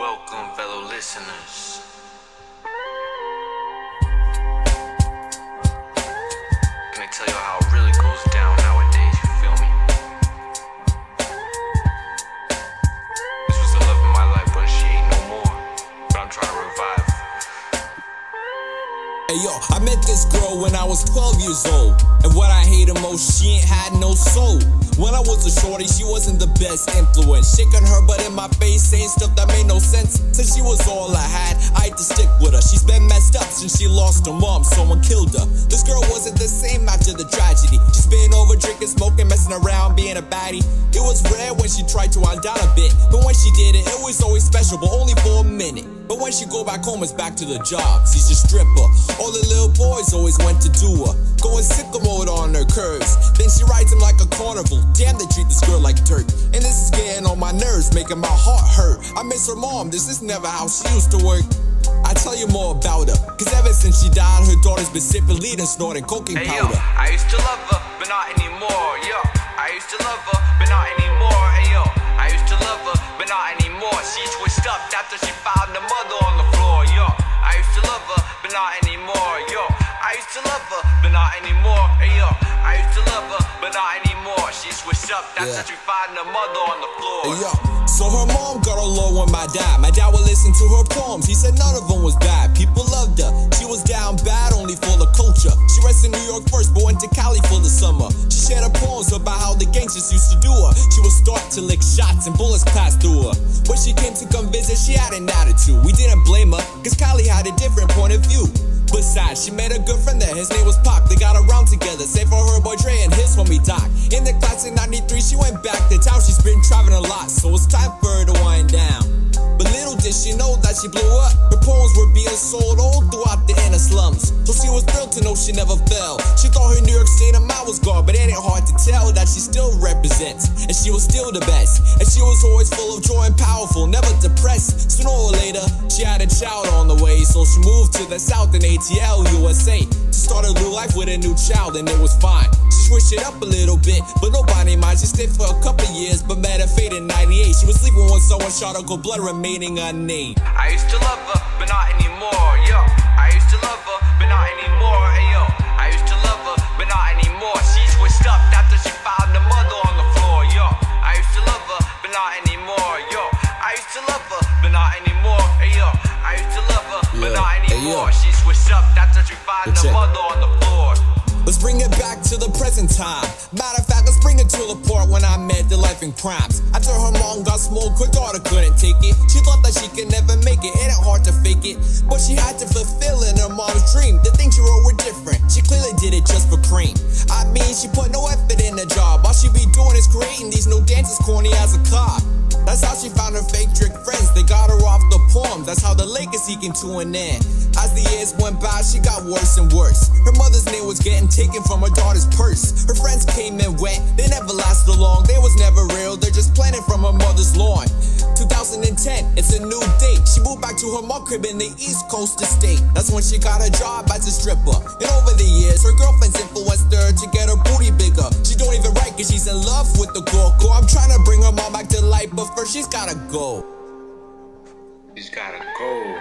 Welcome, fellow listeners. Can I tell you how it really goes down nowadays, you feel me? This was the love of my life, but she ain't no more. But I'm trying to revive. Hey yo, I met this girl when I was 12 years old. And what I hated most, she ain't had no soul. When I was a shorty, she wasn't the best influence. Shaking her butt in my face, saying stuff that made no sense. Since she was all I had to stick with her. She's been messed up since she lost her mom, someone killed her. This girl wasn't the same after the tragedy. She's been over drinking, smoking, messing around, being a baddie. It was rare when she tried to wind down a bit, but when she did it, it was always special, but only for a minute. But when she go back home, it's back to the job. She's a stripper. All the little boys always went to do her, going sicko mode on her curves. Then she rides them like a carnival. Damn, they treat this girl like dirt. And this is getting on my nerves, making my heart hurt. I miss her mom, this is never how she used to work. I tell you more about her, cause ever since she died, her daughter's been sipping lead and snorting cocaine powder. Yo, I used to love her, but not anymore. Yo, I used to love her, but not anymore. Hey, yo, I used to love her, but not anymore. She switched up after she found her mother on the floor. Yo, I used to love her, but not anymore. Yo, I used to love her, but not anymore. Hey, yo, I used to love her, but not anymore. She switched up after she found her mother on the floor. Hey, yo. So her mom got along with my dad. My dad would listen to her poems. He said none of them was bad. People loved her. She was down bad, only for the culture. She rests in New York first, but went to Cali for the summer. She shared her poems about how the gangsters used to do her. She would start to lick shots and bullets passed through her. When she came to come visit, she had an attitude. We didn't blame her, cause Cali had a different point of view. Besides, she made a good friend there, his name was Pac. They got around together, save for her boy Dre and his homie Doc. In the class in 93, she went back to town. She's been traveling a lot, so it's time for her to wind down. But little did she know that she blew up. Her poems were being sold all throughout the inner slums. So she was thrilled to know she never fell. She thought her New York State of mind was gone, but it ain't hard to tell that she still represents. And she was still the best. And she was always full of joy and powerful, never depressed. Sooner or later, she had a child on the way. So she moved to the South in H.E.R, USA, to start a new life with a new child, and it was fine. She switched it up a little bit, but nobody mind. She stayed for a couple years, but met her fate in 98. She was sleeping when someone shot her cold blood, remaining unnamed. I used to love her, but not anymore. Yo, I used to love her, but not anymore. Hey, yo, I used to love her, but not anymore. She switched up after she found her mother on the floor. Yo, I used to love her, but not anymore. Yo, I used to love her, but not anymore. Hey, yo, I used to love her, but not anymore. She switched up after she found her mother on the floor. Let's bring it back to the present time. Matter of fact, let's bring it to the part when I met the life in crimes. After her mom got smoked, her daughter couldn't take it. She thought that she could never make it, it ain't hard to fake it. But she had to fulfill in her mom's dream. The things she wrote were different, she clearly did it just for cream. I mean, she put no effort in the job. All she be doing is creating these new dances, corny as a cop. That's how she found her fake trick friends. They got her off the poems. That's how the legacy came to an end. As the years went by, she got worse and worse. Her mother's name was getting taken from her daughter's purse. Her friends came and went, they never lasted long. They was never real, they're just planted from her mother's lawn. 2010, it's a new date. She moved back to her mom crib in the East Coast estate. That's when she got a job as a stripper. And over the years, her girlfriends influenced her to get her booty bigger. She don't even write cause she's in love with the girl. I'm trying to bring her mom back to life, but first she's gotta go. She's gotta go.